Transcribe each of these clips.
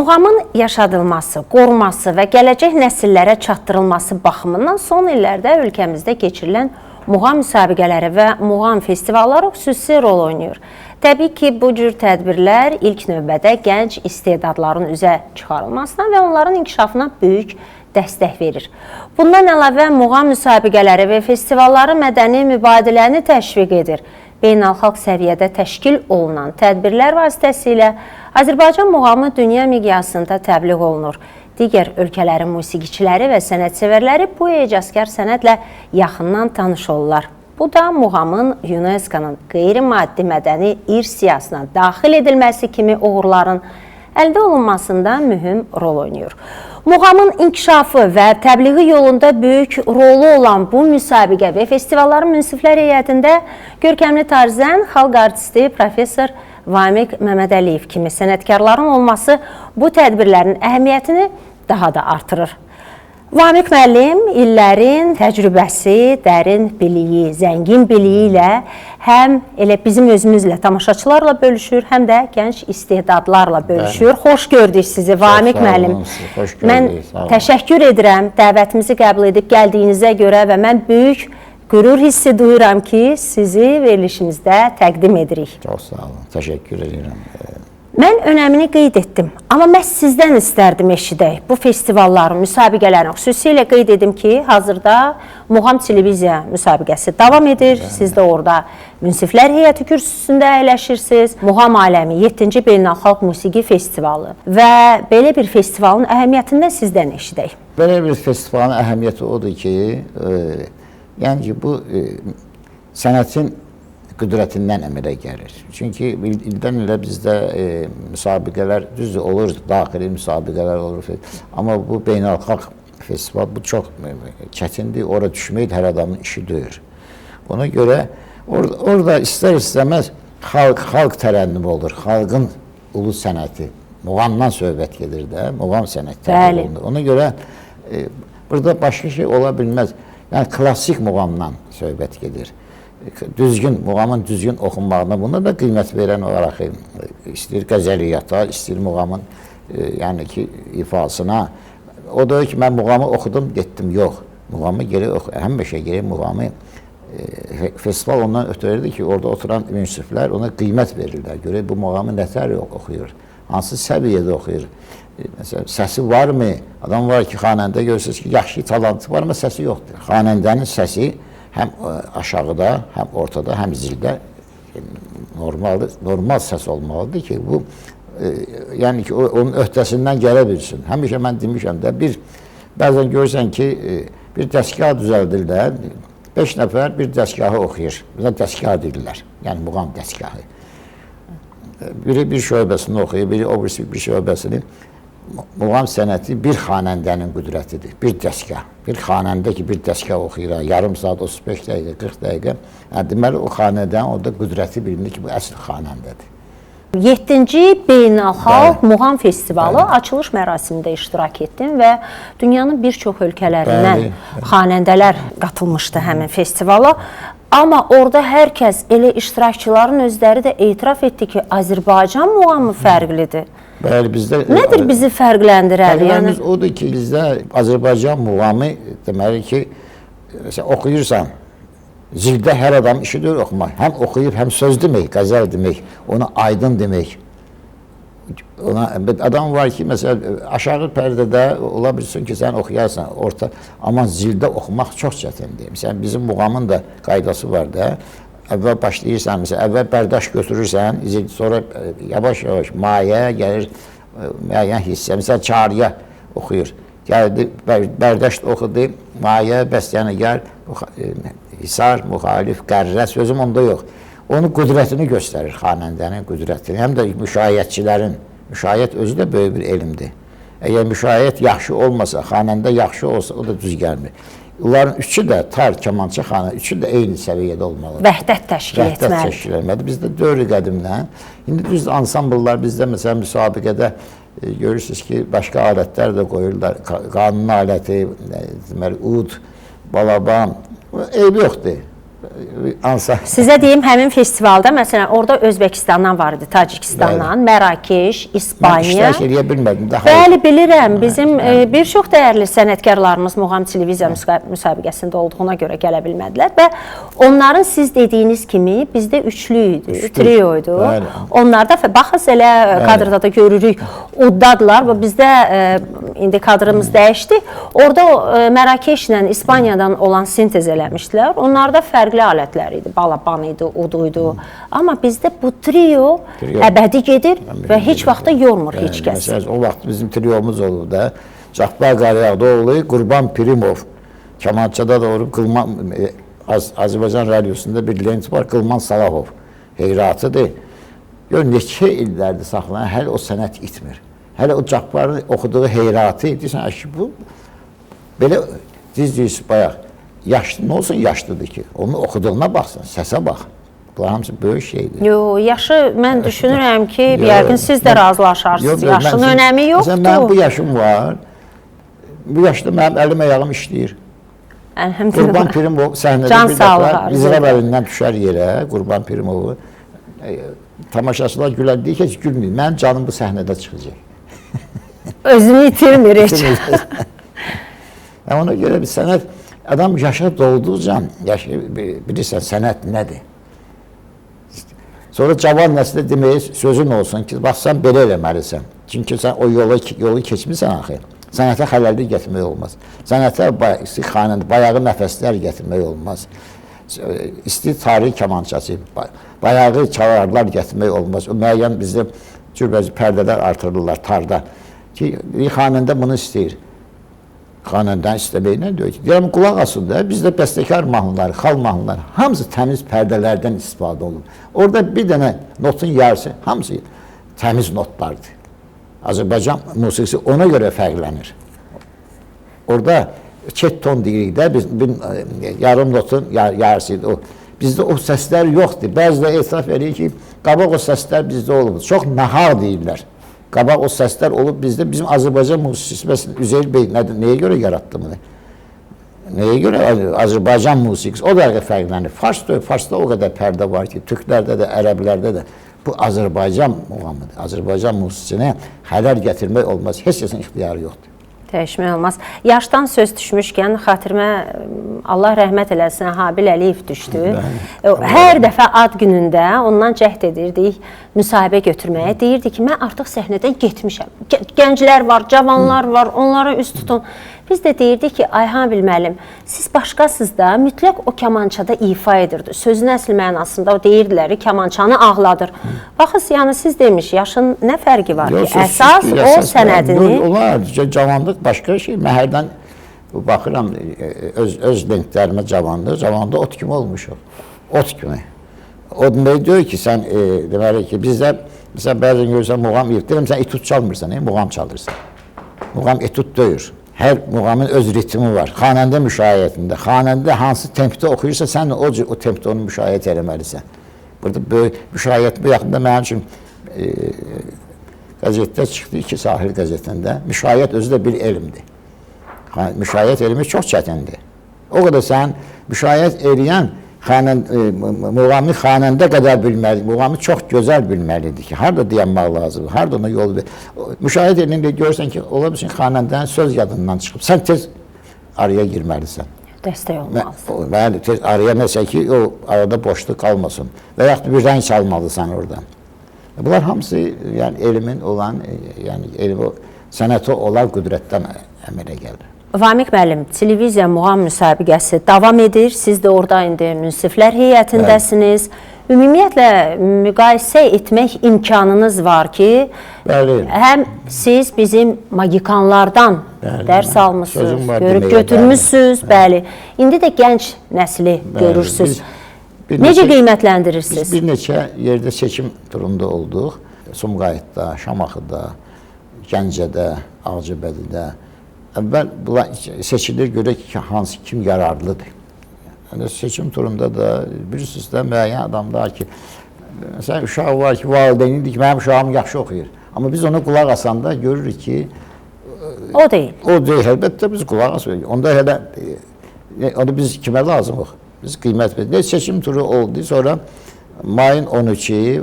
Muğamın yaşadılması, qorunması və gələcək nəsillərə çatdırılması baxımından son illərdə ölkəmizdə keçirilən muğam müsabiqələri və muğam festivalları xüsusi rol oynayır. Təbii ki, bu cür tədbirlər ilk növbədə gənc istedadların üzə çıxarılmasına və onların inkişafına böyük dəstək verir. Bundan əlavə, muğam müsabiqələri və festivalları mədəni mübadiləni təşviq edir. Beynəlxalq səviyyədə təşkil olunan tədbirlər vasitəsilə Azərbaycan muğamı dünya miqyasında təbliğ olunur. Digər ölkələrin musiqiçiləri və sənətsevərləri bu ecazkar sənətlə yaxından tanış olurlar. Bu da muğamın UNESCO-nun qeyri-maddi mədəni irs siyahısına daxil edilməsi kimi uğurların əldə olunmasında mühüm rol oynayır. Muğamın inkişafı və təbliği yolunda böyük rolu olan bu müsabiqə və festivalların münsiflər heyətində görkəmli tarzən xalq artisti Profesor Vamiq Məmmədəliyev kimi sənətkarların olması bu tədbirlərin əhəmiyyətini daha da artırır. Vamiq müəllim illərin təcrübəsi, dərin biliyi, zəngin biliyi ilə həm elə bizim özümüzlə, tamaşaçılarla bölüşür, həm də gənc istedadlarla bölüşür. Xoş gördük sizi, Vamiq müəllim. Mən təşəkkür edirəm dəvətimizi qəbul edib gəldiyinizə görə və mən böyük qürur hissi duyuram ki, sizi verilişimizdə təqdim edirik. Çox sağ olun, təşəkkür edirəm. Mən önəmini qeyd etdim, amma məhz sizdən istərdim eşidək. Bu festivalların, müsabiqələrin, xüsusilə qeyd edim ki, hazırda Muğam Televiziya müsabiqəsi davam edir. Siz də orada münsiflər heyəti kürsüsündə əyləşirsiniz. Muğam Aləmi 7-ci Beynəlxalq Musiqi Festivalı və belə bir festivalın əhəmiyyətindən sizdən eşidək. Belə bir festivalın əhəmiyyəti odur ki, yəni ki, bu sənətin qüdrətindən əmələ gəlir. Çünki ildən ilə bizdə müsabiqələr düzdür, olur, daxili müsabiqələr olur. Amma bu beynəlxalq festival, bu çox çətindir. Ora düşmək hər adamın işi deyir. Ona görə orada istər-istəməz xalq tərənnümü olur. Xalqın ulu sənəti. Muğamdan söhbət gedir də, muğam sənətləri olunur. Ona görə burada başqa şey ola bilməz. Yəni, klassik muğamdan söhbət gedir. Düzgün, muğamın düzgün oxunmağına buna da qiymət verən olaraq istəyir qəzəliyyata, istəyir muğamın yəni ki, ifasına. O da ki, mən muğamı oxudum, getdim, yox. Muğamı həmişə gerək muğamı festival ondan ötürürdü ki, orada oturan münsiflər ona qiymət verirlər. Görək, bu muğamı nətər oxuyur, hansı səviyyədə oxuyur. Məsələn, səsi varmı? Adam var ki, xanəndə görürsünüz ki, yaxşı talantı var, amma səsi yoxdur. Xanəndənin səsi həm aşağıda, həm ortada, həm zildə normal səs olmalıdır ki, bu yəni ki, onun öhdəsindən gələ bilsin. Həmişə mən demişəm də, bəzən görürsən ki, bir dəstgah düzəldirlər, 5 nəfər bir dəstgahı oxuyur. Bizə dəstgah deyirlər, yəni muğam dəstgahı. Biri bir şöbəsini oxuyur, biri o bir şöbəsini. Muğam sənəti bir xanəndənin qüdrətidir, bir dəstgah. Bir xanəndə ki, bir dəstgah oxuyur, yarım saat, 35 dəqiqə, 40 dəqiqə. Deməli, o xanədən orada qüdrəti bilinir ki, bu əsl xanəndədir. 7-ci Beynəlxalq Muğam Festivalı açılış mərasimində iştirak etdim və dünyanın bir çox ölkələrindən xanəndələr qatılmışdı həmin festivala. Amma orada hər kəs, elə iştirakçıların özləri də etiraf etdi ki, Azərbaycan muğamı fərqlidir. Bəli, bizdə... Nədir bizi fərqləndirər? Fərqlənimiz odur ki, bizdə Azərbaycan muğamı, deməli ki, oxuyursan, zildə hər adam işi deyir oxumaq. Həm oxuyub, həm söz demək, qəzəl demək, ona aydın demək. Adam var ki, məsələn, aşağı pərdədə ola bilsin ki, sən oxuyarsan, amma zildə oxumaq çox çətindir. Məsələn, bizim muğamın da qaydası var da, əvvəl başlayırsan, məsələn, əvvəl bərdaş götürürsən, sonra yavaş-yavaş mayə gəlir, müəyyən hissə, məsələn, çağrıya oxuyur. Gəldi, bərdaş oxudu, mayə, bəstiyənəgər, hisar, müxalif, qərrə, sözüm onda yox. Onun qüdrətini göstərir, xanəndənin qüdrətini, həm də müşayiətçilərin. Müşayiət özü də böyük bir elmdir. Əgər müşayiət yaxşı olmasa, xanəndə yaxşı olsa, o da düz gəlmir. Onların üçü də, tar, kamança xanə, üçü də eyni səviyyədə olmalıdır. Vəhdət təşkil etməlidir. Vəhdət təşkil etməlidir. Bizdə dövr-i qədimdən, indi düz ansambıllar, bizdə məsələn müsabiqədə görürsünüz ki, başqa alətlər də qoyurlar. Qanun aləti, ud, balaban, eybi yoxdur. Ansa. Sizə deyim, həmin festivalda, məsələn, orada Özbəkistandan var idi, Tacikistandan, Mərakeş, Mən İspaniya. iştirak edə bilmədim. Daha Bəli, bilirəm. Bizim bir çox dəyərli sənətkarlarımız Muğam televiziya müsabiqəsində olduğuna görə gələ bilmədilər və onların siz dediyiniz kimi bizdə üçlü idi, trio idi. Bəli. Onlarda baxız elə kadrda da görürük, uddadılar və bizdə indi kadrımız dəyişdi. Orada Mərakeşlə İspaniyadan olan sintez eləmişdilər. Onlarda fərqli alətlər idi, balaban idi, uduydu. Amma bizdə bu trio əbədi gedir və heç vaxt da yormur heç kəs. Məsələn, o vaxt bizim triomuz oldu da, Cəfər Qaryağdıoğlu, Qurban Pirimov, kamançada da olub, Azərbaycan radiosunda bir lent var, Qılman Salahov, heyratıdır. Gör, neçə illərdir saxlanan, hələ o sənət itmir. Hələ o Cəfərin oxuduğu heyratı, deyirsən, bu, belə diz-diz bayaq, yaşlı, nə olsun yaşlıdır ki, onu oxuduğuna baxsın, səsə bax. Bunlar hamısı böyük şeydir. Yox, yaşı mən düşünürəm ki, yəqin siz də razılaşarsınız. Yaşının önəmi yoxdur. Məsələn, mənim bu yaşım var, bu yaşda mənim əlim ayağım işləyir. Qurban Pirimov səhnədə bir dəfə İzrab əlindən düşər yerə, Qurban Pirimovu. Tamaşaçılar gülər, deyir ki, heç gülməyir. Mənim canım bu səhnədə çıxacaq. Özünü itirmir heç. Ona görə bir sənət, adam yaşa dolduqca, bilirsən, sənət nədir? Sonra cavan nəslə deməyə sözün olsun ki, bax, sən belə eləməlisən. Çünki sən o yolu keçmirsən axı. Sənətə xələllik gətirmək olmaz. Sənətə bayağı nəfəslər gətirmək olmaz. İsti tarih kamançası, bayağı çalarlar gətirmək olmaz. O müəyyən bizdə cürbəcə pərdələr artırırlar tarda. Ki, xanəndə bunu istəyir. Xanəndən istəmək nə deyir ki, deyirəm, qulaq asın da, bizdə bəstəkar mahnıları, xal mahnıları, hamısı təmiz pərdələrdən istifadə olunur. Orada bir dənə notun yarısı, hamısı təmiz notlardır. Azərbaycan musiqisi ona görə fərqlənir. Orada çet ton deyirik də, yarım notun yarısıydı o. Bizdə o səslər yoxdur. Bəziləri etiraf edir ki, qabaq o səslər bizdə olub. Çox nahar deyirlər. Qabaq o səslər olub bizdə. Bizim Azərbaycan musiqisi, Üzeyir bəy nəyə görə yaratdı bunu? Nəyə görə Azərbaycan musiqisi? O da fərqlənir. Farsda o qədər pərdə var ki, türklərdə də, ərəblərdə də. Bu Azərbaycan muğamıdır. Azərbaycan musiqisinə xələl gətirmək olmaz. Heç kəsin ixtiyarı yoxdur. Dəyişmək olmaz. Yaşdan söz düşmüşkən xatirimə Allah rəhmət eləsin, Habil Əliyev düşdü. Hər dəfə ad günündə ondan cəhd edirdik müsahibə götürməyə. Deyirdi ki, mən artıq səhnədən getmişəm. Gənclər var, cavanlar var, onlara üst tutun. Biz də deyirdik ki, ay Habil müəllim, siz başqasınız da mütləq o kamançada ifa edirdi. Sözün əsl mənasında o deyirdilər ki, kamançanı ağladır. Baxız, yəni siz demiş, yaşın nə fərqi var ki, əsas o sənədini... Onlar, cavanlıq başqa şey, məhərdən baxıram, öz lentlərimə cavanlıq ot kimi olmuşuq, ot kimi. O demək deyir ki, sən, deməli ki, bizdə, bəzən görürsən, muğam deyirəm, sən etut çalmırsan, muğam çalırsan. Muğam etut deyir. Hər muğamın öz ritmi var. Xanəndə müşayiətində. Xanəndə hansı tempdə oxuyursa, sən o tempdə onu müşayiət eləməlisən. Burada böyük müşayiət bu yaxında mənim üçün qəzetdə çıxdı, 2 sahil qəzetində. Müşayiət özü də bir elmdir. Müşayiət elmi çox çətindir. O qədər sən müşayiət eləyən muğamı xanəndə qədər bilməli, muğamı çox gözəl bilməlidir ki, harada dayanmaq lazımdır, harada ona yol verir. Müşahidə edəndə görürsən ki, ola bilsin xanəndən söz yadından çıxıb, sən tez araya girməlisən. Dəstək olmalısan. Bəli, tez araya nəsə ki, o arada boşluq qalmasın və yaxud bir rəng çalmalısan oradan. Bunlar hamısı elmin olan, sənətə olan qüdrətdən əmələ gəlir. Vamiq müəllim, televiziya muğam müsabiqəsi davam edir. Siz də orada indi münsiflər heyətindəsiniz. Ümumiyyətlə, müqayisə etmək imkanınız var ki, həm siz bizim magikanlardan dərs almışsınız, görüb götürmüşsünüz, bəli. İndi də gənc nəsli görürsünüz. Necə qiymətləndirirsiniz? Biz bir neçə yerdə seçim turunda olduq. Sumqayıtda, Şamaxıda, Gəncədə, Ağcabədidə. Əvvəl seçilir, görək ki, hansı kim yararlıdır. Seçim turunda da bilirsiniz də müəyyən adamlar ki, məsələn, uşaq var ki, valideynidir ki, mənim uşağım yaxşı oxuyur. Amma biz ona qulaq asanda görürük ki, o deyil. O deyil, əlbəttə biz qulaq asırıq. Onda hələ, onu biz kimə lazımıq? Biz qiymət verdik. Seçim turu oldu. Sonra mayın 13-i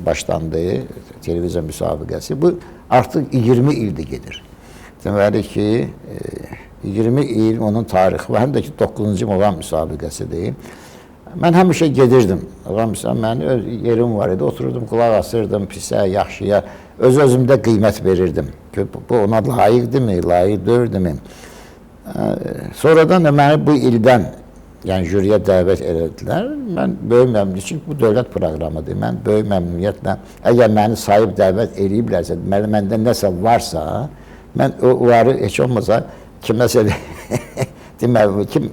başlandı televiziya müsabiqəsi. Bu artıq 20 ildir gedir. Deməli ki, 20 il onun tarixi var. Həm də ki, 9-cu muğam müsabiqəsidir. Mən həmişə gedirdim. Mənim öz yerim var idi. Otururdum, qulaq asırdım, pisə, yaxşıya. Öz-özümdə qiymət verirdim. Bu ona layiqdirmi, layiq deyildimi? Sonradan da məni bu ildən, yəni jüriyə dəvət elədilər. Mən böyük məmnuniyyət, çünki bu dövlət proqramıdır. Mən böyük məmnuniyyətlə, əgər məni sayıb dəvət eləyiblərsə, məndə nəsə varsa, mən o varı heç olmasa kiməsə deməli,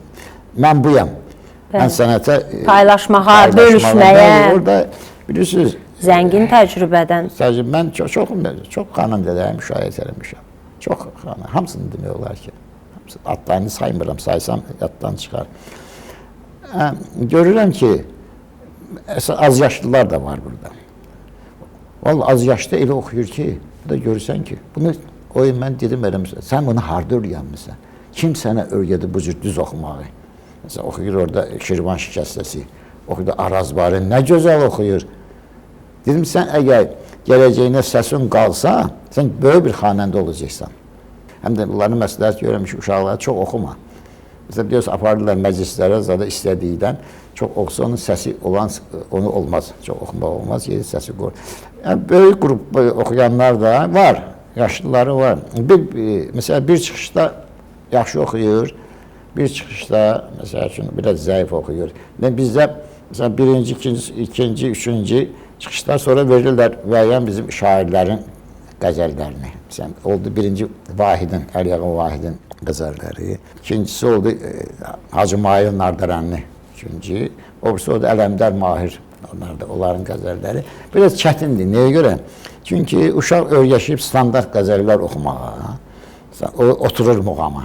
mən buyam. Mən sənətə paylaşmağa, bölüşməyə. Orada bilirsiniz, zəngin təcrübədən. Mən çox xanımdələri müşahidə eləmişəm. Çox xanım, hamısını demək olar ki. Adlarını saymıram, saysam yaddan çıxar. Görürəm ki, az yaşlılar da var burada. Vallahi az yaşlı elə oxuyur ki, bu da görürsən ki, bunu mən dedim eləmişəm, sən bunu harda öyrənmirsən? Kim sənə öyrədi bu cür düz oxumağı? Məsələn, oxuyur orada Şirvan şikəstəsi, oxuyur Arazbarı, nə gözəl oxuyur. Dedim, sən əgər gələcəyinə səsin qalsa, sən böyük bir xanəndə olacaqsan. Həm də bunların məsləhət görürəm ki, uşaqlara çox oxuma. Məsələn, biliyorsun, aparırlar məclislərə, zada istədikdən çox oxusa, onun səsi olan, onu olmaz, çox oxumaq olmaz, yeri səsi qoyur. Yəni, böyük qrup oxuyanlar da var, yaşlıları var. Məsələn, bir çıxışda yaxşı oxuyur, bir çıxışda, məsəl üçün, biraz zəif oxuyur. Bizdə, məsələn, birinci, ikinci, üçüncü çıxışdan sonra verirlər müəyyən bizim şairlərin qəzəllərini. Məsələn, oldu birinci Vahidin, Əliyağı Vahidin qəzəlləri. İkincisi oldu Hacı Mahir Nardaranlı. Üçüncü, obrisi oldu Ələmdar Mahir, onların qəzəlləri. Biraz çətindir, nəyə görə? Çünki uşaq öyrəşib standart qəzəllər oxumağa, oturur muğama.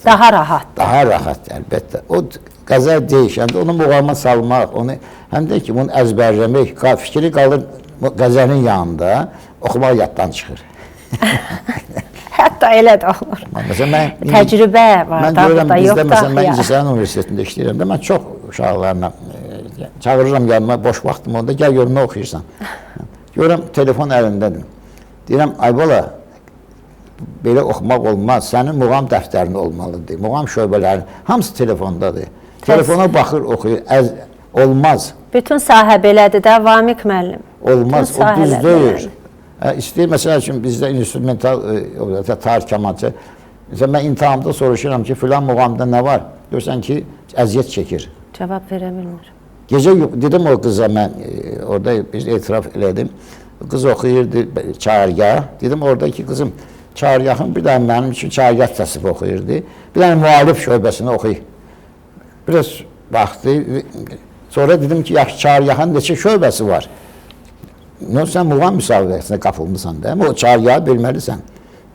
Daha rahat. Daha rahat, əlbəttə. O qəzəl deyişəndə onu muğama salmaq, onu həm də ki, bunu əzbərləmək, fikri qalır qəzəlin yanında, oxumaq yaddan çıxır. Hətta elə də olur. Təcrübə var da, burada yox da. Mən İncəsəran Universitetində işləyirəm də, mən çox uşaqlarla çağırıram yanıma, boş vaxtım onda, gəl gör, nə oxuyursan. Görürəm, telefon əlindədir. Deyirəm, ay bala, belə oxumaq olmaz, sənin muğam dəftərin olmalıdır, muğam şöbələri, hamısı telefondadır. Telefona baxır, oxuyur, olmaz. Bütün sahə belədir də, Vamiq müəllim. Olmaz, o düz deyir. İstəyir, məsəl üçün, bizdə instrumental, tar, kamançı, mən imtihamda soruşuram ki, filan muğamda nə var? Görsən ki, əziyyət çəkir. Cavab verə bilmir. Gecə dedim o qıza, mən orada bir etiraf elədim, qız oxuyurdu çağırgah, dedim oradakı qızım, çağırgahın bir dənə mənim üçün çağırgah təsib oxuyurdu, bir dənə müalif şöbəsini oxuyur. Biraz baxdı, sonra dedim ki, yaxşı çağırgahın neçə şöbəsi var? Sən muğam müsabiqəsinə qapılmısan da, o çağırgağı bilməlisən.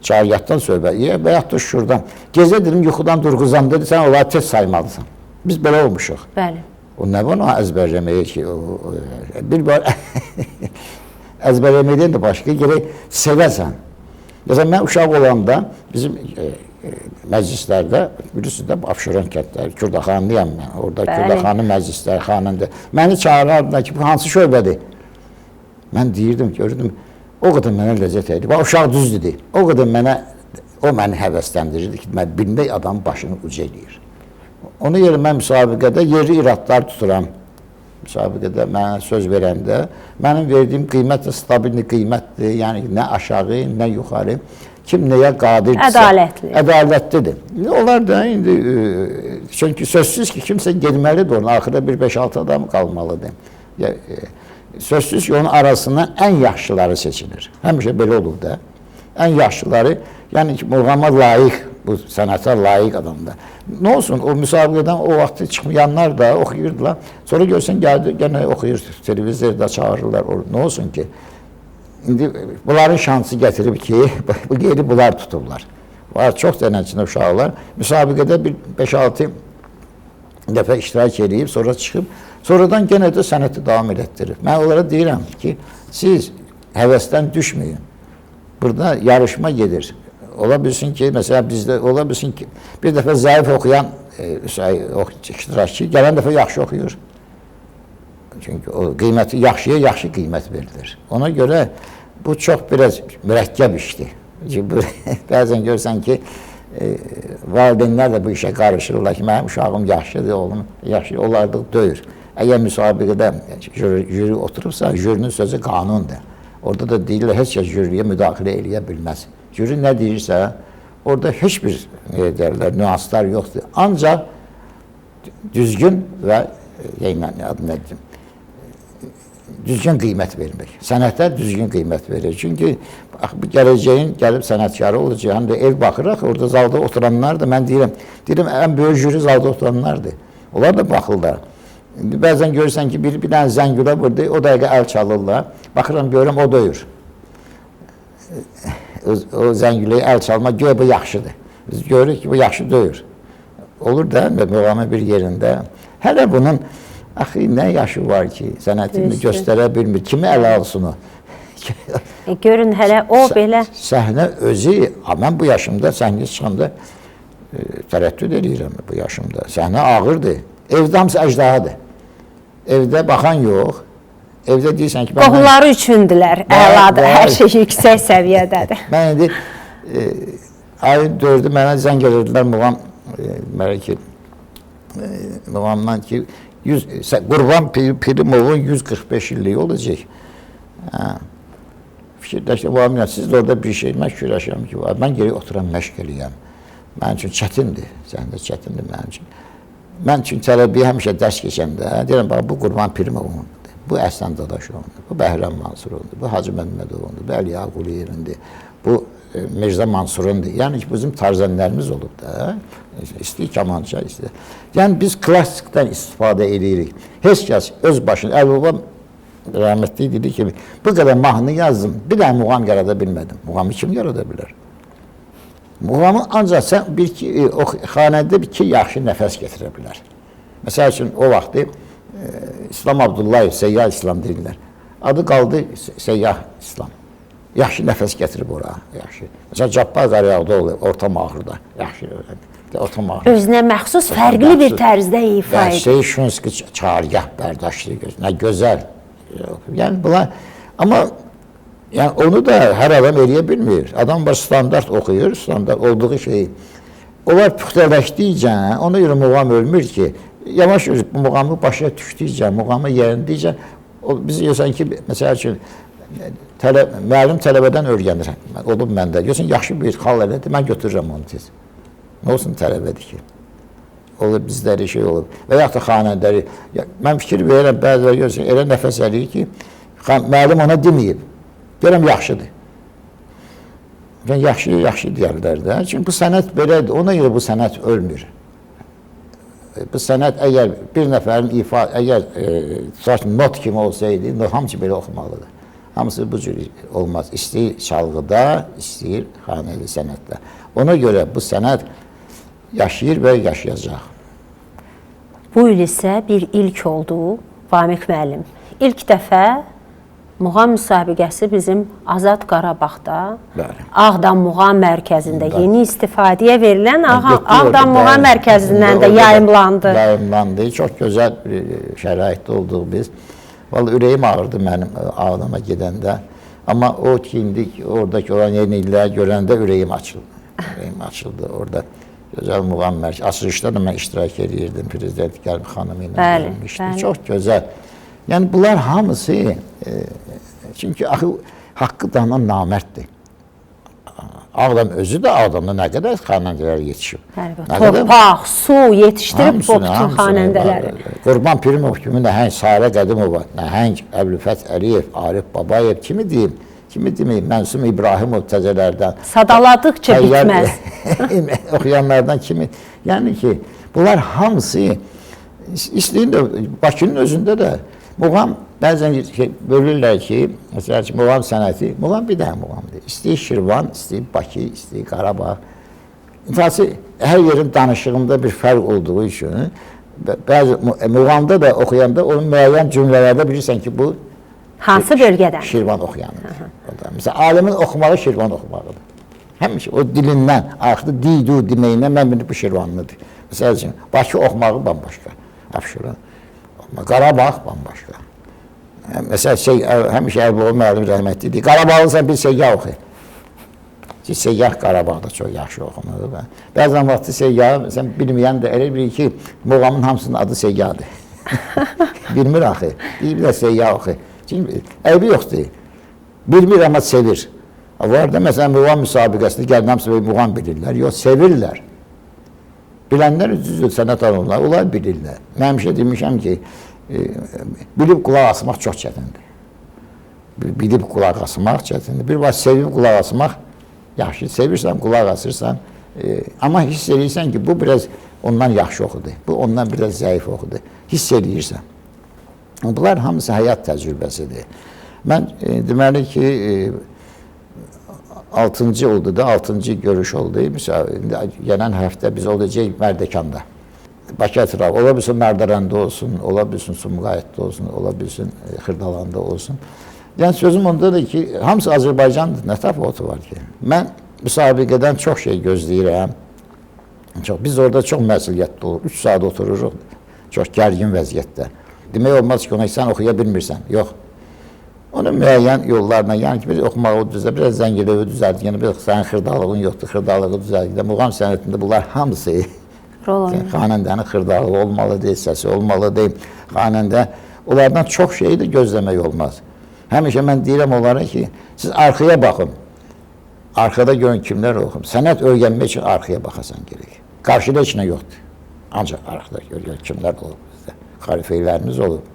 Çağırgahdan söhbət, və yaxud da şuradan. Gecə dedim, yuxudan durğuzan dedi, sən onları tez saymalısan. Biz belə olmuşuq. Bəli. O nə var, o əzbərləməyə ki, bir var, əzbərləməkdən də başqa gerək sevəsən. Məsələn, mən uşaq olanda bizim məclislərdə, bilirsiniz də, Abşeron kəndləri, Kürdaxanlıyam mən, orada Kürdaxanlı məclisləri, xanəndə. Məni çağırardılar ki, bu hansı şöbədir? Mən deyirdim, gördüm, o qədər mənə ləzzət edir. Bax, uşaq düz dedi, o qədər o məni həvəsləndirirdi ki, mən bilmək adamın başını uca eləyir. Ona görə mən müsabiqədə yerli iradlar tuturam. Müsabiqədə mənə söz verəndə, mənim verdiyim qiymət də stabilni qiymətdir, yəni nə aşağı, nə yuxarı, kim nəyə qadirdirsə. Ədalətli. Ədalətlidir. Onlar da indi, çünki sözsüz ki, kimsə gedməlidir onun, axırda bir 5-6 adam qalmalıdır. Sözsüz ki, onun arasından ən yaxşıları seçilir. Həmişə belə olur da. Ən yaxşıları, yəni ki, muğama layiq, bu sənətə layiq adamlar. Nə olsun, o müsabiqədən o vaxtı çıxmayanlar da oxuyurdular. Sonra görsən, gəldi, gənə oxuyur, televizorda çağırırlar. Nə olsun ki, indi bunların şansı gətirib ki, bu yeri bunlar tutublar. Var, çox dənəçində uşaqlar. Müsabiqədə bir 5-6 dəfə iştirak edib, sonra çıxıb, sonradan yenə də sənəti davam elətdirir. Mən onlara deyirəm ki, siz həvəsdən düşməyin. Burada yarışma gedir. Ola bilsin ki, məsələn bizdə, ola bilsin ki, bir dəfə zəif oxuyan iştirakçı gələn dəfə yaxşı oxuyur. Çünki o qiyməti yaxşıya yaxşı qiymət verilir. Ona görə bu çox biraz mürəkkəb işdir. Bəzən görsən ki, valideynlər də bu işə qarışırlar ki, mənim uşağım yaxşıdır, oğlum yaxşı, onlar da döyür. Əgər müsabiqədə jüri oturubsa, jürinin sözü qanundur. Orada da deyirlər, heç kəs jüriyə müdaxilə eləyə bilməz. Jüri nə deyirsə, orada heç bir nüanslar yoxdur. Ancaq düzgün və düzgün qiymət vermək. Sənətə düzgün qiymət verir. Çünki gələcəyin gəlib sənətkarı olacaq. Həm də ev baxıraq, orada zalda oturanlar da, mən deyirəm, ən böyük jüri zalda oturanlardır. Onlar da baxırlar. Bəzən görürsən ki, bir dənə zəngülə vurdu, o dəqiqə əl çalırlar. Baxıram, görürəm, o döyür. O zəngüləyə əl çalma, göyə bu yaxşıdır. Biz görürük ki, bu yaxşı döyür. Olur da, müğamın bir yerində. Hələ bunun, axı, nə yaşı var ki, sənətini göstərə bilmir, kimi ələ alsın o? Görün, hələ o belə... Səhnə özü, mən bu yaşımda, səhnə çıxanda tərəddüd edirəm bu yaşımda. Səhnə ağırdır. Evdə hamısı əcdahadır. Evdə baxan yox. Evdə deyirsən ki... Qohumları üçündülər, əladır, hər şey yüksək səviyyədədir. Mən indi ayın 4-ü mənə zəng edirdilər Muğam, Muğamdan ki, Qurban Pirimovun 145 illiyi olacaq. Fikirləşdim, siz də orada bir şey, mən fikirləşirəm ki, mən geri oturam, məşq eləyəm. Mənim üçün çətindir, səndə çətindir mənim üçün. Mən üçün tələbiyə həmişə dərs keçəndə, deyirəm, bu Qurban Pirimovundur, bu Əhsən Dadaşovundur, bu Bəhrəm Mansurovundur, bu Hacı Məmmədovundur, bu Əli Aquliyevundur, bu Mirzə Mansurundur. Yəni ki, bizim tarzənlərimiz olub da, istəyir kamança, istəyir. Yəni, biz klassikdən istifadə edirik. Heç kəs öz başına, Əl-Babam rəhmətli dedi ki, bu qədər mahnı yazdım, bir dənə muğam yarada bilmədim. Muğamı kim yarada bilər? Muğamı ancaq sən o xanədə iki yaxşı nəfəs getirə bilər. Məsəl üçün, o vaxtı İslam Abdullayev, Seyyah İslam deyirlər. Adı qaldı Seyyah İslam. Yaxşı nəfəs gətirib ora, yaxşı. Məsələn, Cabbar Qaryağda olur, orta mağırda, yaxşı öyrəndi. Özünə məxsus fərqli bir tərzdə ifa edir. Şey, Şunski çargah bərdəşli nə gözəl. Yəni, bunlar, amma yəni, onu da hər adam eləyə bilmir. Adam var, standart oxuyur, standart olduğu şeyi. Onlar püxtələşdikcə, ona görə muğam ölmür ki, yavaş bu muğamı başa düşdükcə, muğamı yerindikcə, biz görsən ki, məsəl üçün, müəllim tələbədən öyrənir, olub məndə. Görsən, yaxşı bir xal elədir, mən götürürəm onu tez. Nə olsun tələbədir ki? Olur, bizləri şey olub. Və yaxud da xanəndəri. Mən fikir verirəm, bəziləri görsən, elə nəfəs eləyir ki, müəllim ona deməyib. Görəm, yaxşıdır. Yaxşı deyərlər də. Çünki bu sənət belədir. Ona görə bu sənət ölmür. Bu sənət əgər bir nəfərin əgər not kimi olsaydı, hamısı belə oxumalıdır. Hamısı bu cür olmaz. İstəyir çalğıda, istəyir xanəli sənətdə. Ona görə bu sənət yaşayır və yaşayacaq. Bu il isə bir ilk oldu, Vamiq müəllim. İlk dəfə muğam müsabiqəsi bizim Azad Qarabağda, Ağdam Muğam Mərkəzində yeni istifadəyə verilən Ağdam Muğam Mərkəzindən də yayımlandı. Yayımlandı. Çox gözəl şəraitdə olduq biz. Vallahi ürəyim ağırdı mənim Ağdama gedəndə. Amma o ki, indi oradakı olan yeniliyə görəndə ürəyim açıldı. Ürəyim açıldı orada. Gözəl muğam mərkəzi. Açılışda da mən iştirak edirdim. Prezident Gəlib xanımı ilə gəlmişdi. Çox gözəl. Yəni, bunlar hamısı, çünki haqqı danan namərddir. Ağdam özü də Ağdamda nə qədər xanəndələr yetişib. Torpaq, su yetişdirib bu bütün xanəndələri. Qurban Pirimov kimi nəhəng Sarə Qədimova, nəhəng Əbülfət Əliyev, Arif Babayev kimi deyim, Mənsum İbrahimov təzələrdən. Sadaladıqca bitməz. Oxuyanlardan kimi. Yəni ki, bunlar hamısı, istəyin də Bakının özündə də muğam, bəzən bölürlər ki, məsəl üçün, muğam sənəti, muğam bir dənə muğamdır. İstəyir Şirvan, istəyir Bakı, istəyir Qarabağ. İnfası, hər yerin danışığında bir fərq olduğu üçün, bəzi muğamda da oxuyanda, onun müəyyən cümlələrdə bilirsən ki, bu hansı bölgədən? Şirvan oxuyanıdır. Məsələn, alimin oxumağı Şirvan oxumağıdır. Həmişə o dilindən, artıq didu deməyinə mən bu Şirvanlıdır. Məsəl üçün, Bakı oxumağı bambaşqa, Abşeron. Qarabağ bambaşqa. Məsələn, həmişə Ərboğlu müəllim rəhmətli idi. Qarabağlısan bir Seyyah oxu. Ki, Seyyah Qarabağda çox yaxşı oxunur. Bəzən vaxtı Seyyah, sən bilməyən də elə bilir ki, muğamın hamısının adı Seyyahdır. Bilmir axı, bir də Seyyah oxu. Çünki əybi yoxdur. Bilmir, amma sevir. Var da, məsələn, muğam müsabiqəsində gəlin hamısı muğam bilirlər. Yox, sevirlər. Bilənlər düzdür, sənət adamlar, onlar bilirlər. Mən həmişə demişəm ki, bilib qulaq asmaq çox çətindir. Bilib qulaq asmaq çətindir. Bir var, sevib qulaq asmaq yaxşı. Sevirsən, qulaq asırsan. Amma hiss edirsən ki, bu biraz ondan yaxşı oxudur. Bu ondan biraz zəif oxudur. Hiss edirsən. Bunlar hamısı həyat təcrübəsidir. Mən deməli ki, 6-cı oldu da, 6-cı görüş oldu. Gələn həftə biz olacaq Mərdəkanda. Bakı ətrafı, ola bilsin Nardərəndə olsun, ola bilsin Sumqayıtda olsun, ola bilsin Xırdalanda olsun. Yəni sözüm ondadır ki, hamısı Azərbaycandır, nə təfavütü var ki? Mən müsabiqədən çox şey gözləyirəm. Biz orada çox məsuliyyətli olur, 3 saat otururuq, çox gərgin vəziyyətdə. Demək olmaz ki, onu sən oxuya bilmirsən, yox. Onun müəyyən yollarına, yəni ki, bir oxumağı düzəldir, biraz zəngiliyi düzəldir, yəni bir sənin xırdalığın yoxdur, xırdalığı düzəldir. Muğam sənətində bunlar hamısı xanəndənin xırdalığı olmalıdır, səsi olmalıdır. Xanəndə onlardan çox şeyi də gözləmək olmaz. Həmişə mən deyirəm onlara ki, siz arxaya baxın. Arkada görün kimlər oxum. Sənət öyrənmək üçün arxaya baxasan gerək. Qarşıda heç nə yoxdur. Ancaq arxada görün kimlər olub bizdə. Xalifələrimiz olub.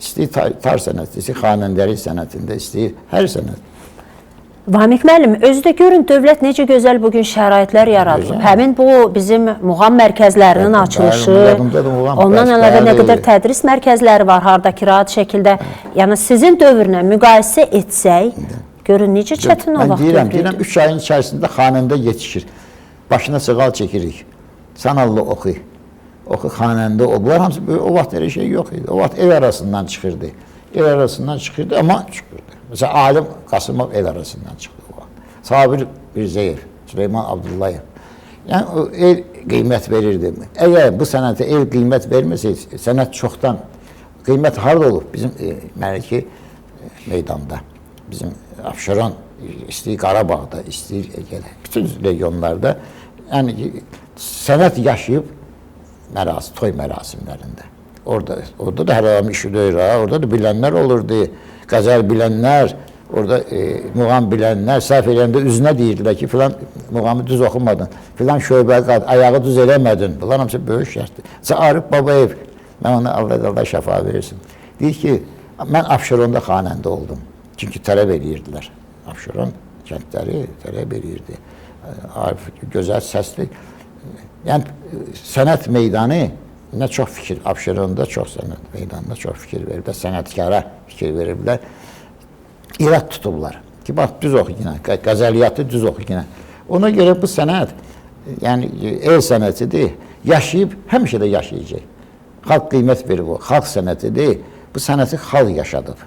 İstəyir tar sənəti, istəyir xanəndəlik sənətində, istəyir hər sənət. Vamiq müəllim, özü də görün, dövlət necə gözəl bugün şəraitlər yaradılıb. Həmin bu bizim muğam mərkəzlərinin açılışı, ondan əlavə nə qədər tədris mərkəzləri var, haradakı rahat şəkildə. Yəni sizin dövrünə müqayisə etsək, görün necə çətin o vaxt dövrüydü. Deyirəm, 3 ayın içərisində xanəndə yetişir. Başına sığal çəkirik. Sanallı oxu. Oxu xanəndə o. Bunlar hamısı o vaxt elə şey yox idi. O vaxt ev arasından çıxırdı. Ev arasından çıxırdı, amma çıxırdı. Mesela Alim Qasımov el arasından çıxdı o vaxt. Sabir Mirzəyev, Süleyman Abdullayev. Yəni o el qiymət verirdi. Əgər bu sənətə el qiymət verməsəydi, sənət çoxdan qiymət harda olub? Bizim Məliki meydanda, bizim Abşeron, istəyir Qarabağda, istəyir Ege'də, bütün regionlarda yəni sənət yaşayıb toy mərasimlərində. Orada da hər adam işi döyür, orada da bilənlər olurdu. Qəzəl bilənlər, orada muğam bilənlər, səhv eləyəndə üzünə deyirdilər ki, filan muğamı düz oxumadın, filan şöbəyə qad, ayağı düz eləmədin. Bunlar hamısı böyük şərtdir. Arif Babayev, mən ona Allah şəfa verirsin, deyir ki, mən Abşeronda xanəndə oldum. Çünki tələb eləyirdilər. Abşeron kəndləri tələb eləyirdi. Arif gözəl səsli. Yəni, sənət meydanı nə çox fikir, Abşeronda çox sənət meydanında çox fikir veriblər, sənətkara fikir veriblər. İrad tutublar ki, bax, düz oxu yenə, qəzəliyyatı düz oxu yenə. Ona görə bu sənət, yəni el sənətidir, yaşayıb, həmişə də yaşayacaq. Xalq qiymət verib o, xalq sənətidir, bu sənəti xalq yaşadıb.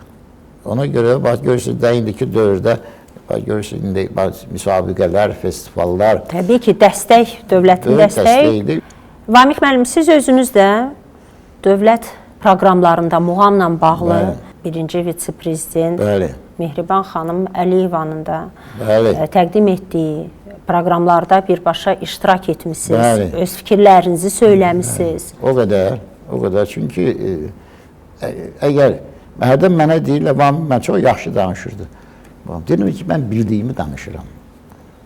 Ona görə, bax, görürsünüz, də indiki dövrdə, görürsünüz, indi müsabiqələr, festivallar. Təbii ki, dəstək, dövlətin dəstəyi. Vamiq müəllim, siz özünüz də dövlət proqramlarında muğamla bağlı birinci vitse-prezident Mehriban xanım Əliyevanın da təqdim etdiyi proqramlarda birbaşa iştirak etmişsiniz, öz fikirlərinizi söyləmişsiniz. O qədər. Çünki əgər hərdən mənə deyirlər, Vamiq mən çox yaxşı danışırdı. Deyirəm ki, mən bildiyimi danışıram.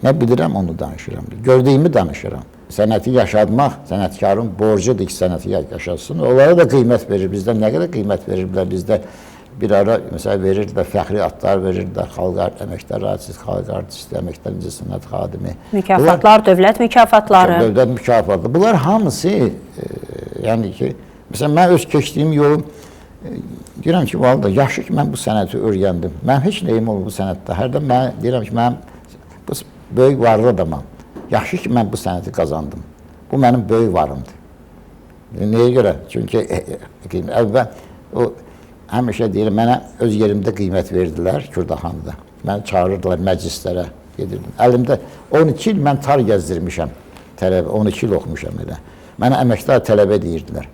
Nə bilirəm, onu danışıram. Gördüyümü danışıram. Sənəti yaşatmaq, sənətkarın borcudur ki, sənəti yaşatsın. Onlara da qiymət verir. Bizdə nə qədər qiymət verirlər? Bizdə bir ara, məsələn, verirdilər, fəxri adlar verirdilər, xalq əməkdar artist, xalq artisti, əməkdar incəsənət xadimi. Mükafatlar, dövlət mükafatları. Dövlət mükafatları. Bunlar hamısı, yəni ki, məsələn, mən öz keçdiyim yolum, deyirəm ki, valda, yaxşı ki, mən bu sənəti öyrəndim. Mənim heç nəyim olub bu sənətdə. Hərdən mən deyirəm ki, mən böyük varlı adamam. Yaxşı ki, mən bu sənəti qazandım. Bu mənim böyük varımdır. Nəyə görə? Çünki əvvəl o həmişə deyirəm, mənə öz yerimdə qiymət verdilər Kürdaxanda. Məni çağırırdılar məclislərə, gedirdim. Əlimdə 12 il mən tar gəzdirmişəm. 12 il oxumuşam elə. Mənə əməkdar tələbə deyirdilər.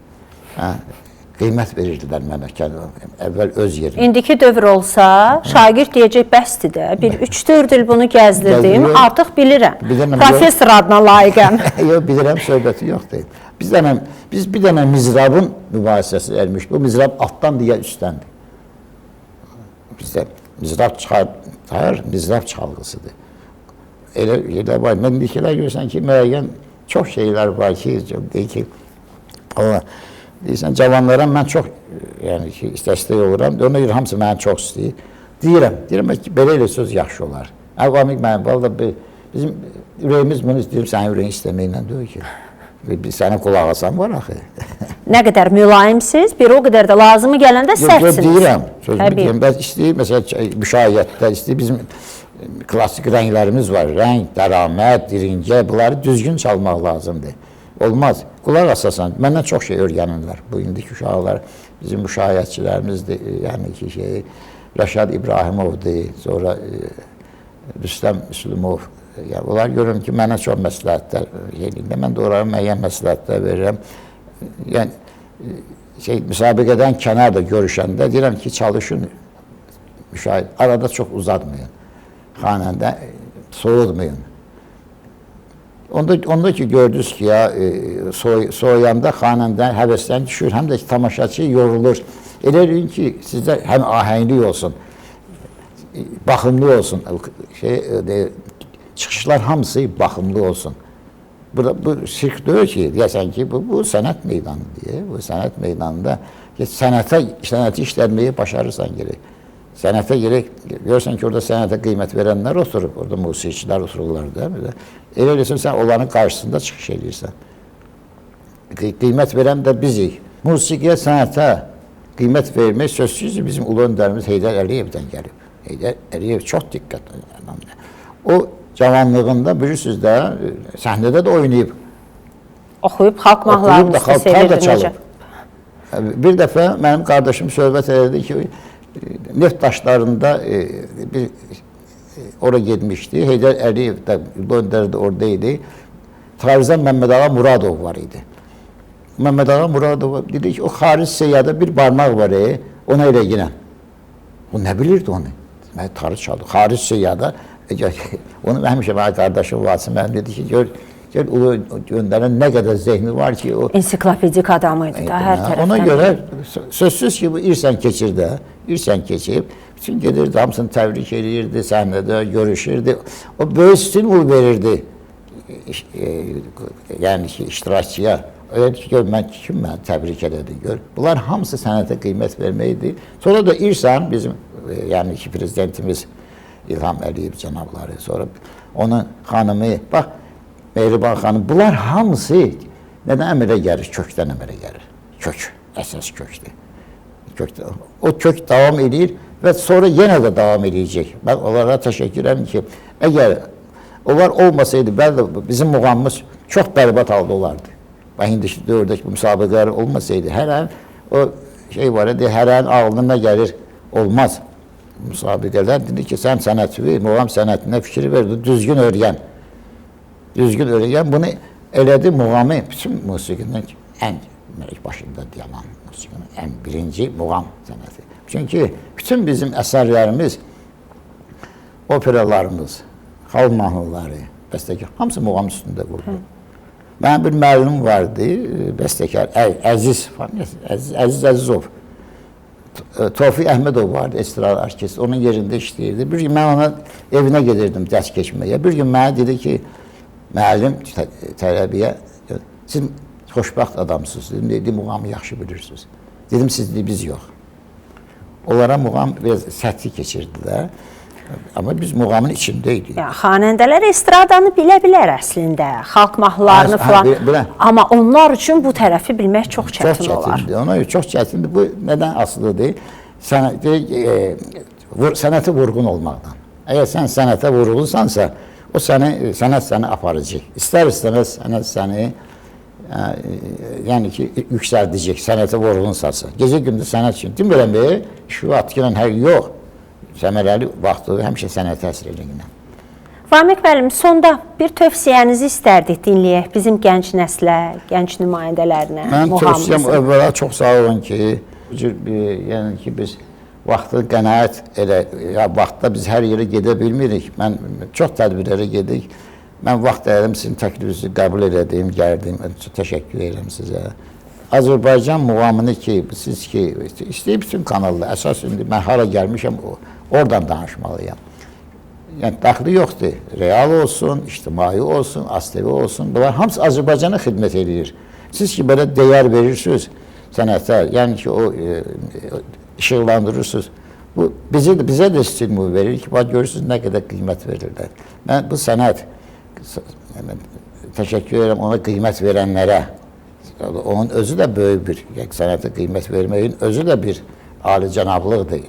Hə, qiymət verirdilər mənə, əvvəl öz yerimə. İndiki dövr olsa, şagird deyəcək bəsdir də, bir 3-4 il bunu gəzdirdim, artıq bilirəm. Professor adına layiqəm. Yox, bilirəm, söhbəti yoxdur. Biz bir dənə mizrabın mübahisəsi ermiş. Bu mizrab altdan digər üstdəndir. Bizdə mizrab çıxar, mizrab çalğısıdır. Elə var, mən indikilər görürsən ki, müəyyən çox şeylər var ki, deyir ki, deyirsən, cavanlara mən çox, yəni ki, istəstək oluram, ona görə hamısı mənə çox istəyir. Deyirəm ki, belə elə söz yaxşı olar. Əvvamik mənim, valla bizim ürəyimiz bunu istəyirəm, sənin ürəyin istəməklə deyir ki, biz sənin qulaq asan var axı. Nə qədər mülayimsiz, bir o qədər də lazımı gələndə sərtsiniz. Deyirəm, sözümü deyirəm, bəs istəyir, məsələn, müşahiyyətdə istəyir, bizim klassik rənglərimiz var, rəng, dəramət, dirincə, bunları düzgün çalmaq lazımdır. Olmaz. Qulaq asasan, məndən çox şey öyrənirlər. Bu indiki uşaqlar, bizim müşahiyyətçilərimizdir, yəni ki, Rəşad İbrahimovdur, sonra Rüstəm Müslümov. Yəni, onlar görürüm ki, mənə çox məsləhətlər verirlər. Mən də onlara müəyyən məsləhətlər verirəm. Yəni, müsabiqədən kənarda görüşəndə deyirəm ki, çalışın, müşahidə, arada çox uzatmayın. Xanəndə soğudmayın. Onda ki, gördünüz ki, ya, soğuyanda xanəndə həvəsdən düşür, həm də ki, tamaşaçı yorulur. Elə deyin ki, sizdə həm ahəngli olsun, baxımlı olsun, çıxışlar hamısı baxımlı olsun. Bu sirk deyir ki, deyəsən ki, bu sənət meydanı deyə, bu sənət meydanında sənəti işlənməyi başarırsan gerək. Sənətə gerək, görürsən ki, orada sənətə qiymət verənlər oturub, orada musiqiçilər otururlar da. Elə eləsən, sən onların qarşısında çıxış edirsən. Qiymət verən də bizik. Musiqiyə, sənətə qiymət vermək sözsüzdür, bizim ulu öndərimiz Heydər Əliyevdən gəlib. Heydər Əliyev çox diqqətli adamdır. O, cavanlığında, bilirsiniz də, səhnədə də oynayıb. Oxuyub, xalq mahnılarını sevirdi necə? Bir dəfə mənim qardaşım söhbət edirdi ki, neft daşlarında oraya getmişdi. Heydər Əliyev də Öndər də oradaydı. Tarzan Məmməd Ağa Muradov var idi. Məmməd Ağa Muradov dedi ki, o xaric seyyada bir barmaq var, ona elə yenə. O nə bilirdi onu? Mən tarı çaldı. Xaric seyyada, onu həmişə mənim qardaşım Vasım mənim dedi ki, gör Ulu Öndərin nə qədər zehni var ki, o... Ensiklopedik adamıydı da, hər tərəfdən. Ona görə sözsüz ki, bu irsən keçir də, irsən keçib, bütün gedirdi, hamısını təbrik edirdi, səhnədə görüşürdü. O böyük stimul verirdi, yəni ki, iştirakçıya. Öyle ki, gör, kim mən təbrik edirdi, gör. Bunlar hamısı sənətə qiymət verməkdir. Sonra da irsən, bizim, yəni ki, prezidentimiz İlham Əliyev cənabları, sonra onun xanımı, bax, Mehriban xanım, bunlar hamısı nədən əmələ gəlir? Kökdən əmələ gəlir. Kök, əsas kökdür. O kök davam edir və sonra yenə də davam edəcək. Mən onlara təşəkkür edirəm ki, əgər onlar olmasaydı, bizim muğamımız çox bərbad halda olardı. Və indiki dövrdəki müsabiqələr olmasaydı, hər an o şey var idi, hər an ağlına gəlir, olmaz. Müsabiqələr dedi ki, sən sənəti, muğam sənətinə fikir verdi, düzgün öyrən. Düzgün öyrən, bunu elədi muğamı, bütün musiqinin ən başında dayanan musiqinin ən birinci muğam sənəti. Çünki bütün bizim əsərlərimiz, operalarımız, xalq mahnıları, bəstəkar, hamısı muğam üstündə qurulur. Mənim bir müəllim vardı, bəstəkar, Əziz Əzizov. Tofiq Əhmədov vardı, Estrada orkestri, onun yerində işləyirdi. Bir gün mən ona evinə gedirdim dərs keçməyə. Bir gün mənə dedi ki, müəllim tələbiyə, siz xoşbəxt adamsınız, dedim, muğamı yaxşı bilirsiniz. Dedim, siz biz yox. Onlara muğam biraz səthi keçirdilər, amma biz muğamın içindəydik. Xanəndələr estradanı bilə bilər əslində, xalq mahnılarını falan, amma onlar üçün bu tərəfi bilmək çox çətin olar. Ona görə çox çətindir. Bu nədən asılıdır? Sənəti vurğun olmaqdan. Əgər sən sənətə vurğunsansa, o sənət səni aparacaq. İstər-istəməz sənət səni yəni ki, yüksəldəcək, sənətə vurğunsansa. Gecə-gündüz sənət üçün. Demirəm, şu atqıyla hər yox. Səmərəli vaxtı həmişə sənətə əsr edilən. Vamiq müəllim, sonda bir tövsiyənizi istərdik dinləyək bizim gənc nəslə, gənc nümayəndələrinə, Mən tövsiyəm muhamımızın. əvvəla çox sağ olun ki, yəni ki, biz vaxtı qənaət elə, ya vaxtda biz hər yerə gedə bilmirik. Mən çox tədbirlərə gedik. Mən vaxt əyəlim, sizin təklifinizi qəbul elədim, gəldim. Çox təşəkkür edirəm sizə. Azərbaycan muğamını ki, siz ki, istəyib bütün kanalda, əsas indi mən hara gəlmişəm, oradan danışmalıyam. Yəni, daxili yoxdur. Real olsun, ictimai olsun, ASTV olsun. Bunlar hamısı Azərbaycana xidmət edir. Siz ki, belə dəyər verirsiniz sənətə, yəni ki, o işıqlandırırsınız. Bu, bizə də stimul verir ki, görürsünüz nə qədər qiymət verirlər. Mən bu sənət, təşəkkür edirəm ona qiymət verənlərə. Onun özü də böyük bir, yəni sənətə qiymət verməyin özü də bir alicənablıqdır.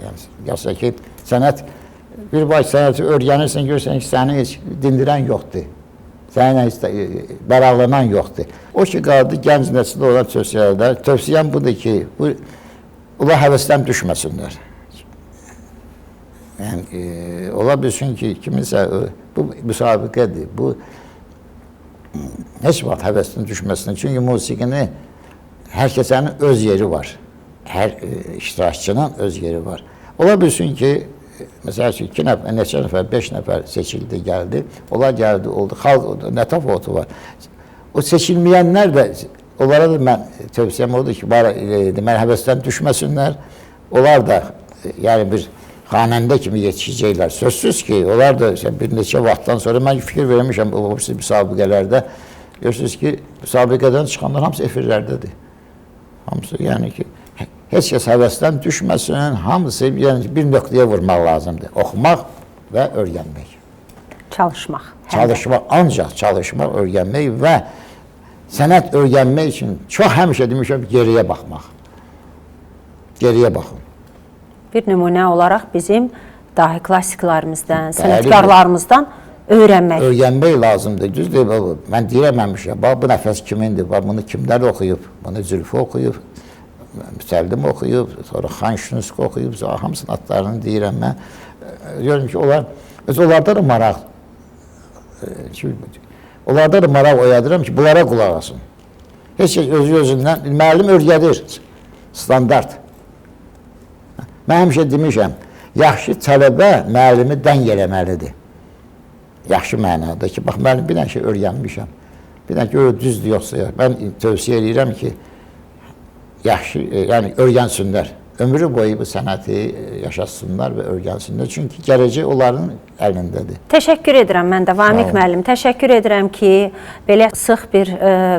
Yəni ki, sənət, bir baş sənəti öyrənirsən, görürsən ki, səni heç dindirən yoxdur. Səni bərablanan yoxdur. O ki, qaldı gənc nəsildə olan tövsiyələrdə. Tövsiyəm budur ki, onlar həvəsdən düşməsinlər. Yəni, ola bilsin ki, kiminsə, bu müsabiqədir, bu heç vaxt həvəsdən düşməsinlər. Çünki musiqini hər kəsənin öz yeri var. Hər iştirakçının öz yeri var. Ola bilsin ki, məsəl üçün, 2 nəfər, neçə nəfər, 5 nəfər seçildi, gəldi. Onlar gəldi, oldu, xalq, nə təfavütü var. O seçilməyənlər də, onlara da mən tövsiyəm odur ki, deməli, həvəsdən düşməsinlər. Onlar da, yəni bir xanəndə kimi yetişəcəklər. Sözsüz ki, onlar da bir neçə vaxtdan sonra, mən fikir vermişəm o müsabiqələrdə, görürsünüz ki, müsabiqədən çıxanlar hamısı efirlərdədir. Hamısı, yəni ki, heç kəs həvəsdən düşməsin, hamısı yəni, bir nöqtəyə vurmaq lazımdır. Oxumaq və öyrənmək. Çalışmaq. Çalışmaq, ancaq çalışmaq, öyrənmək və sənət öyrənmək üçün çox həmişə demişəm, geriyə baxmaq. Geriyə baxın. Bir nümunə olaraq bizim dahi klassiklərimizdən, sənətkarlarımızdan öyrənmək. Öyrənmək lazımdır. Düzdür, mən deyirəməmişəm, bu nəfəs kimindir, bunu kimlər oxuyub, bunu Zülfü oxuyub, Müsəllim oxuyub, sonra Xan Şünüsk oxuyub, hamısının adlarını deyirəm mən. Görürüm ki, onlarda da maraq, onlarda da maraq oyadıram ki, bunlara qulaq asın. Heç özü-özündən, müəllim öyrədir, standart. Mən həmişə demişəm, yaxşı tələbə müəllimi dəng eləməlidir. Yaxşı mənada ki, bax, müəllim bir dənə şey öyrənmişəm. Bir dənə ki, düzdür yoxsa, mən tövsiyə edirəm ki, yaxşı, yəni öyrənsinlər. Ömrü boyu bu sənəti yaşasınlar və öyrənsinlər. Çünki gələcək onların əlindədir. Təşəkkür edirəm mən də Vamiq müəllim. Təşəkkür edirəm ki, belə sıx bir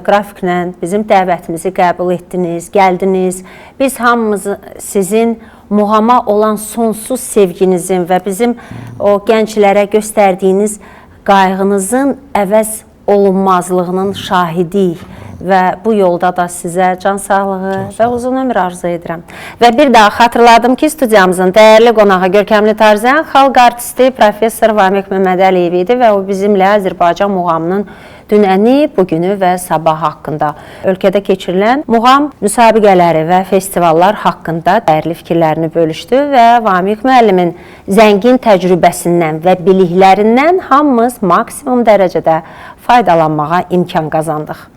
qrafiklə bizim dəvətimizi qəbul etdiniz, gəldiniz. Biz hamımız sizin muğama olan sonsuz sevginizin və bizim o gənclərə göstərdiyiniz qayğınızın əvəz olunmazlığının şahidiyik. Və bu yolda da sizə can sağlığı və uzun ömür arzu edirəm. Və bir daha xatırladım ki, studiyamızın dəyərli qonağı, görkəmli tarzən xalq artisti Professor Vamiq Məmmədəliyev idi və o bizimlə Azərbaycan muğamının dünəni, bugünü və sabah haqqında, ölkədə keçirilən muğam müsabiqələri və festivallar haqqında dəyərli fikirlərini bölüşdü və Vamiq müəllimin zəngin təcrübəsindən və biliklərindən hamımız maksimum dərəcədə faydalanmağa imkan qazandıq.